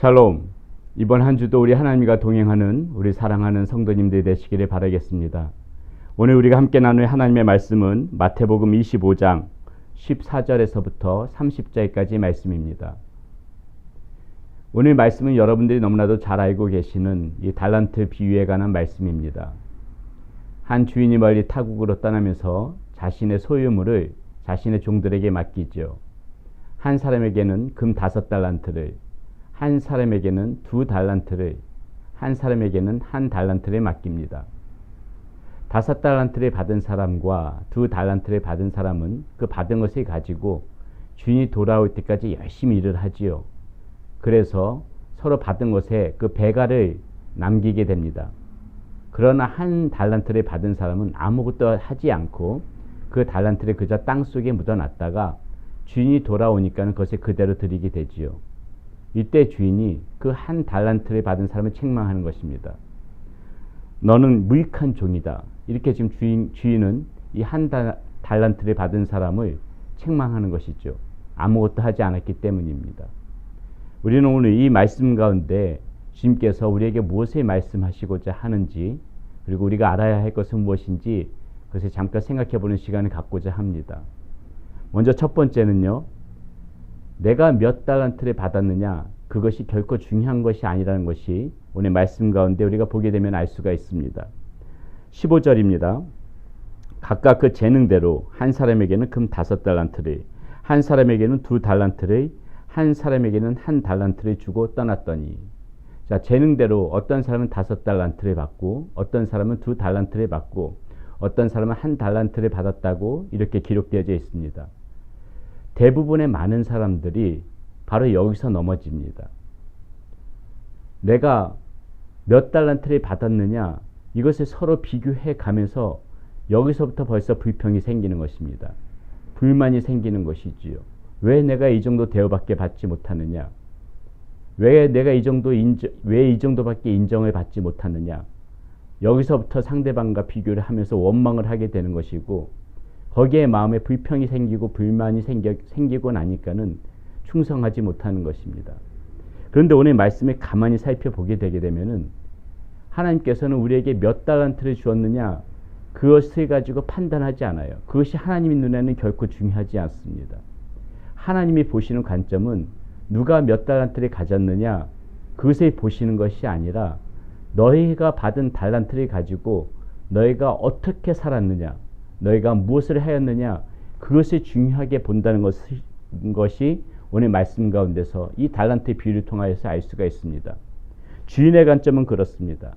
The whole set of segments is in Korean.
샬롬. 이번 한 주도 우리 하나님과 동행하는 우리 사랑하는 성도님들이 되시기를 바라겠습니다. 오늘 우리가 함께 나눌 하나님의 말씀은 마태복음 25장 14절에서부터 30절까지 말씀입니다. 오늘 말씀은 여러분들이 너무나도 잘 알고 계시는 이 달란트 비유에 관한 말씀입니다. 한 주인이 멀리 타국으로 떠나면서 자신의 소유물을 자신의 종들에게 맡기죠. 한 사람에게는 금 5달란트를, 한 사람에게는 2달란트를, 한 사람에게는 1달란트를 맡깁니다. 5달란트를 받은 사람과 2달란트를 받은 사람은 그 받은 것을 가지고 주인이 돌아올 때까지 열심히 일을 하지요. 그래서 서로 받은 것에 그 배가를 남기게 됩니다. 그러나 1달란트를 받은 사람은 아무것도 하지 않고 그 달란트를 그저 땅속에 묻어놨다가 주인이 돌아오니까 그것을 그대로 드리게 되지요. 이때 주인이 그 1달란트를 받은 사람을 책망하는 것입니다. 너는 무익한 종이다. 이렇게 지금 주인은 이 1달란트를 받은 사람을 책망하는 것이죠. 아무것도 하지 않았기 때문입니다. 우리는 오늘 이 말씀 가운데 주님께서 우리에게 무엇을 말씀하시고자 하는지, 그리고 우리가 알아야 할 것은 무엇인지 그것을 잠깐 생각해보는 시간을 갖고자 합니다. 먼저 첫 번째는요, 내가 몇 달란트를 받았느냐, 그것이 결코 중요한 것이 아니라는 것이 오늘 말씀 가운데 우리가 보게 되면 알 수가 있습니다. 15절입니다. 각각 그 재능대로 한 사람에게는 금 5달란트를, 한 사람에게는 2달란트를, 한 사람에게는 1달란트를 주고 떠났더니, 자, 재능대로 어떤 사람은 5달란트를 받고 어떤 사람은 2달란트를 받고 어떤 사람은 1달란트를 받았다고 이렇게 기록되어져 있습니다. 대부분의 많은 사람들이 바로 여기서 넘어집니다. 내가 몇 달란트를 받았느냐, 이것을 서로 비교해 가면서 여기서부터 벌써 불평이 생기는 것입니다. 불만이 생기는 것이지요. 왜 내가 이 정도 대우밖에 받지 못하느냐? 왜 내가 왜 이 정도밖에 인정을 받지 못하느냐? 여기서부터 상대방과 비교를 하면서 원망을 하게 되는 것이고, 거기에 마음에 불평이 생기고 불만이 생기고 나니까는 충성하지 못하는 것입니다. 그런데 오늘 말씀을 가만히 살펴보게 되게 되면은 하나님께서는 우리에게 몇 달란트를 주었느냐, 그것을 가지고 판단하지 않아요. 그것이 하나님의 눈에는 결코 중요하지 않습니다. 하나님이 보시는 관점은 누가 몇 달란트를 가졌느냐, 그것을 보시는 것이 아니라 너희가 받은 달란트를 가지고 너희가 어떻게 살았느냐, 너희가 무엇을 하였느냐, 그것을 중요하게 본다는 것이 오늘 말씀 가운데서 이 달란트의 비유를 통하여서 알 수가 있습니다. 주인의 관점은 그렇습니다.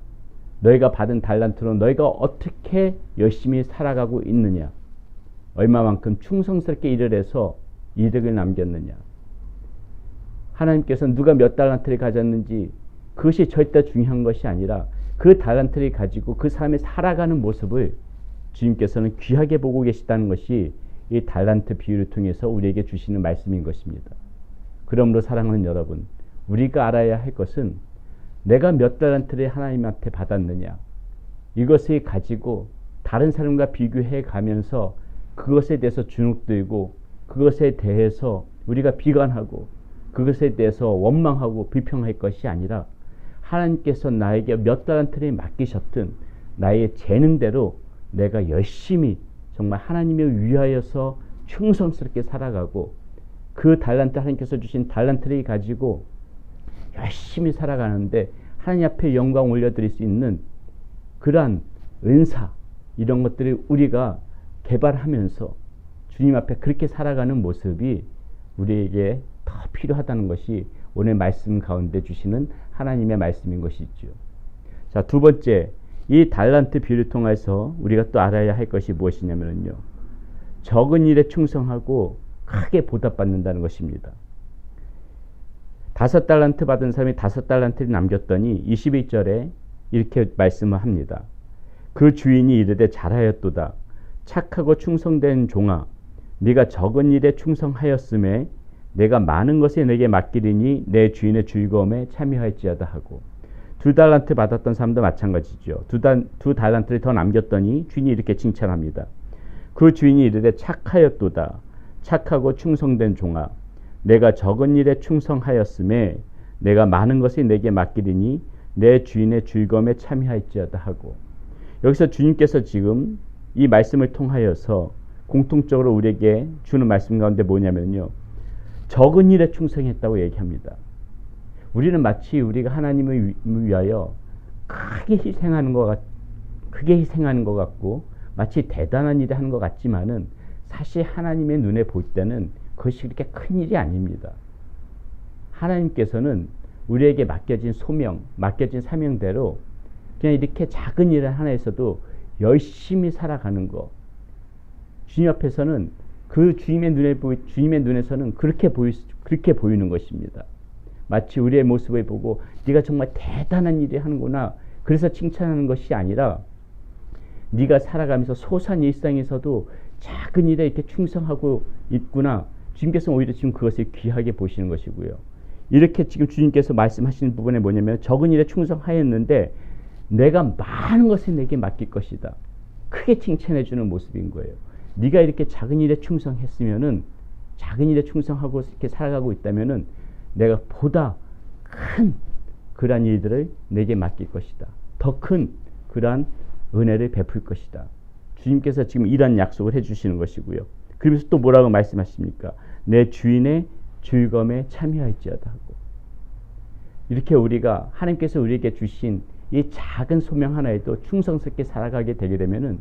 너희가 받은 달란트로 너희가 어떻게 열심히 살아가고 있느냐, 얼마만큼 충성스럽게 일을 해서 이득을 남겼느냐. 하나님께서는 누가 몇 달란트를 가졌는지 그것이 절대 중요한 것이 아니라 그 달란트를 가지고 그 사람의 살아가는 모습을 주님께서는 귀하게 보고 계시다는 것이 이 달란트 비유를 통해서 우리에게 주시는 말씀인 것입니다. 그러므로 사랑하는 여러분, 우리가 알아야 할 것은 내가 몇 달란트를 하나님한테 받았느냐, 이것을 가지고 다른 사람과 비교해 가면서 그것에 대해서 주눅들고 그것에 대해서 우리가 비관하고 그것에 대해서 원망하고 비평할 것이 아니라, 하나님께서 나에게 몇 달란트를 맡기셨든 나의 재능대로 내가 열심히 정말 하나님을 위하여서 충성스럽게 살아가고 그 달란트, 하나님께서 주신 달란트를 가지고 열심히 살아가는데 하나님 앞에 영광 올려드릴 수 있는 그러한 은사, 이런 것들을 우리가 개발하면서 주님 앞에 그렇게 살아가는 모습이 우리에게 더 필요하다는 것이 오늘 말씀 가운데 주시는 하나님의 말씀인 것이죠. 자, 두 번째, 이 달란트 비유를 통해서 우리가 또 알아야 할 것이 무엇이냐면요, 적은 일에 충성하고 크게 보답받는다는 것입니다. 5달란트 받은 사람이 5달란트를 남겼더니 21절에 이렇게 말씀을 합니다. 그 주인이 이르되 잘하였도다. 착하고 충성된 종아, 네가 적은 일에 충성하였음에 내가 많은 것에 내게 맡기리니 내 주인의 즐거움에 참여할지어다 하고, 2달란트 받았던 사람도 마찬가지죠. 2달란트를 더 남겼더니 주인이 이렇게 칭찬합니다. 그 주인이 이르되 착하였도다. 착하고 충성된 종아, 내가 적은 일에 충성하였음에 내가 많은 것을 내게 맡기리니 내 주인의 즐거움에 참여할지어다 하고, 여기서 주님께서 지금 이 말씀을 통하여서 공통적으로 우리에게 주는 말씀 가운데 뭐냐면요, 적은 일에 충성했다고 얘기합니다. 우리는 마치 우리가 하나님을 위하여 크게 희생하는 것 같고 마치 대단한 일을 하는 것 같지만은 사실 하나님의 눈에 볼 때는 그것이 그렇게 큰 일이 아닙니다. 하나님께서는 우리에게 맡겨진 소명, 맡겨진 사명대로 그냥 이렇게 작은 일 하나에서도 열심히 살아가는 것, 주님 앞에서는 그 주님의 눈에서는 그렇게 보이는 것입니다. 마치 우리의 모습을 보고 네가 정말 대단한 일을 하는구나, 그래서 칭찬하는 것이 아니라 네가 살아가면서 소소한 일상에서도 작은 일에 이렇게 충성하고 있구나, 주님께서 오히려 지금 그것을 귀하게 보시는 것이고요. 이렇게 지금 주님께서 말씀하시는 부분에 뭐냐면 적은 일에 충성하였는데 내가 많은 것을 내게 맡길 것이다, 크게 칭찬해 주는 모습인 거예요. 네가 이렇게 작은 일에 충성했으면은, 작은 일에 충성하고 이렇게 살아가고 있다면은 내가 보다 큰 그러한 일들을 내게 맡길 것이다, 더 큰 그러한 은혜를 베풀 것이다. 주님께서 지금 이런 약속을 해주시는 것이고요. 그러면서 또 뭐라고 말씀하십니까? 내 주인의 즐거움에 참여할지어다 하고, 이렇게 우리가 하나님께서 우리에게 주신 이 작은 소명 하나에도 충성스럽게 살아가게 되게 되면은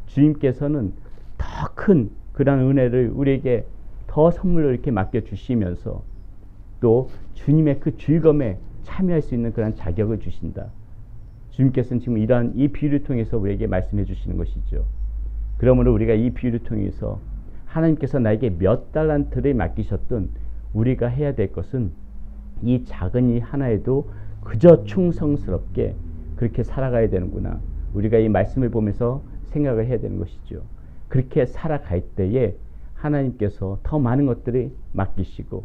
주님께서는 더 큰 그런 은혜를 우리에게 더 선물로 이렇게 맡겨주시면서 또 주님의 그 즐거움에 참여할 수 있는 그런 자격을 주신다. 주님께서는 지금 이러한 이 비유를 통해서 우리에게 말씀해 주시는 것이죠. 그러므로 우리가 이 비유를 통해서 하나님께서 나에게 몇 달란트를 맡기셨든 우리가 해야 될 것은 이 작은 이 하나에도 그저 충성스럽게 그렇게 살아가야 되는구나, 우리가 이 말씀을 보면서 생각을 해야 되는 것이죠. 그렇게 살아갈 때에 하나님께서 더 많은 것들을 맡기시고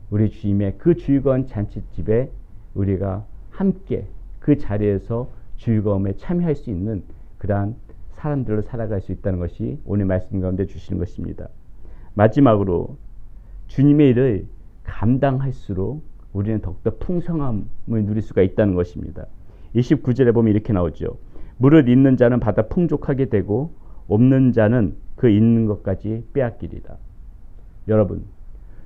우리 주님의 그 즐거운 잔치집에 우리가 함께 그 자리에서 즐거움에 참여할 수 있는 그러한 사람들로 살아갈 수 있다는 것이 오늘 말씀 가운데 주시는 것입니다. 마지막으로 주님의 일을 감당할수록 우리는 더욱더 풍성함을 누릴 수가 있다는 것입니다. 29절에 보면 이렇게 나오죠. 무릇 있는 자는 받아 풍족하게 되고 없는 자는 그 있는 것까지 빼앗기리라. 여러분,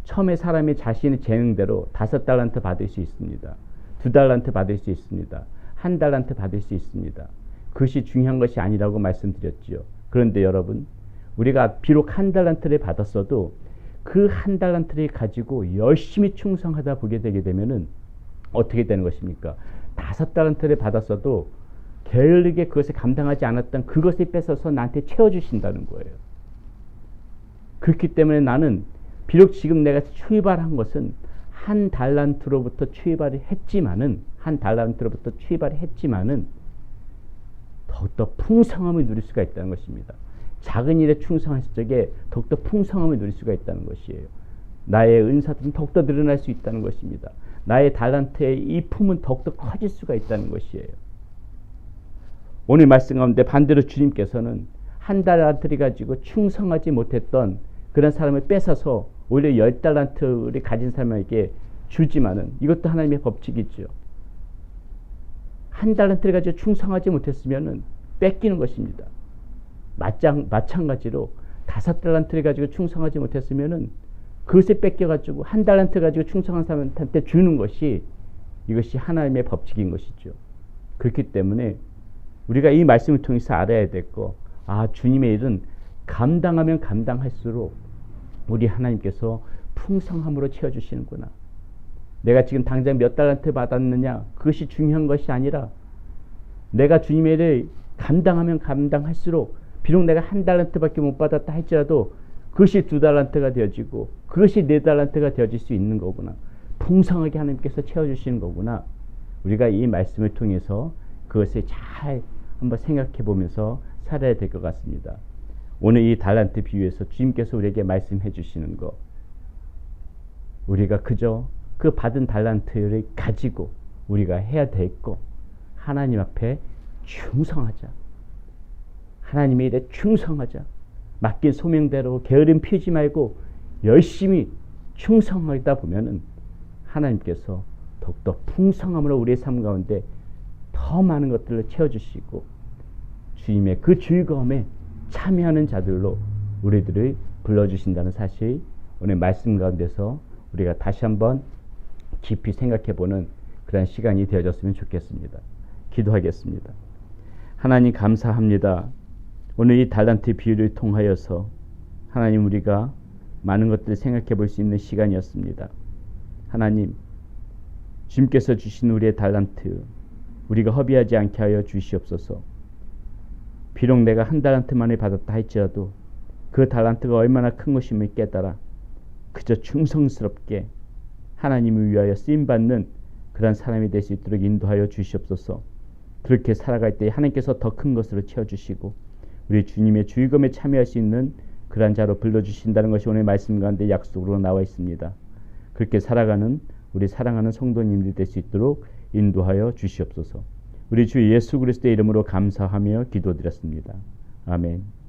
처음에 사람이 자신의 재능대로 5달란트 받을 수 있습니다. 2달란트 받을 수 있습니다. 1달란트 받을 수 있습니다. 그것이 중요한 것이 아니라고 말씀드렸죠. 그런데 여러분, 우리가 비록 1달란트를 받았어도 그 1달란트를 가지고 열심히 충성하다 보게 되게 되면은 어떻게 되는 것입니까? 5달란트를 받았어도 게을르게 그것을 감당하지 않았던 그것을 뺏어서 나한테 채워주신다는 거예요. 그렇기 때문에 나는 비록 지금 내가 출발한 것은 1달란트로부터 출발을 했지만은 더욱더 풍성함을 누릴 수가 있다는 것입니다. 작은 일에 충성했을 적에 더욱더 풍성함을 누릴 수가 있다는 것이에요. 나의 은사들은 더욱더 늘어날 수 있다는 것입니다. 나의 달란트의 이 품은 더욱더 커질 수가 있다는 것이에요. 오늘 말씀 가운데 반대로 주님께서는 1달란트를 가지고 충성하지 못했던 그런 사람을 뺏어서 오히려 10달란트를 가진 사람에게 주지만은 이것도 하나님의 법칙이죠. 1달란트를 가지고 충성하지 못했으면은 뺏기는 것입니다. 마찬가지로 5달란트를 가지고 충성하지 못했으면은 그것을 뺏겨가지고 1달란트 가지고 충성한 사람한테 주는 것이, 이것이 하나님의 법칙인 것이죠. 그렇기 때문에 우리가 이 말씀을 통해서 알아야 될 거, 주님의 일은 감당하면 감당할수록 우리 하나님께서 풍성함으로 채워주시는구나. 내가 지금 당장 몇 달란트 받았느냐, 그것이 중요한 것이 아니라 내가 주님의 일을 감당하면 감당할수록 비록 내가 1달란트밖에 못 받았다 할지라도 그것이 2달란트가 되어지고 그것이 4달란트가 되어질 수 있는 거구나. 풍성하게 하나님께서 채워주시는 거구나. 우리가 이 말씀을 통해서 그것을 잘 한번 생각해 보면서 살아야 될 것 같습니다. 오늘 이 달란트 비유에서 주님께서 우리에게 말씀해 주시는 거, 우리가 그저 그 받은 달란트를 가지고 우리가 해야 될 거, 하나님 앞에 충성하자. 하나님의 일에 충성하자. 맡긴 소명대로 게으름 피우지 말고 열심히 충성하다 보면은 하나님께서 더욱더 풍성함으로 우리의 삶 가운데 더 많은 것들을 채워주시고 주님의 그 즐거움에 참여하는 자들로 우리들을 불러주신다는 사실, 오늘 말씀 가운데서 우리가 다시 한번 깊이 생각해보는 그런 시간이 되어졌으면 좋겠습니다. 기도하겠습니다. 하나님 감사합니다. 오늘 이 달란트 비유를 통하여서 하나님 우리가 많은 것들을 생각해 볼 수 있는 시간이었습니다. 하나님, 주님께서 주신 우리의 달란트 우리가 허비하지 않게 하여 주시옵소서. 비록 내가 한 달란트만을 받았다 할지라도 그 달란트가 얼마나 큰 것임을 깨달아 그저 충성스럽게 하나님을 위하여 쓰임받는 그런 사람이 될 수 있도록 인도하여 주시옵소서. 그렇게 살아갈 때 하나님께서 더 큰 것으로 채워주시고 우리 주님의 주의금에 참여할 수 있는 그런 자로 불러주신다는 것이 오늘 말씀 가운데 약속으로 나와 있습니다. 그렇게 살아가는 우리 사랑하는 성도님들 될 수 있도록 인도하여 주시옵소서. 우리 주 예수 그리스도의 이름으로 감사하며 기도드렸습니다. 아멘.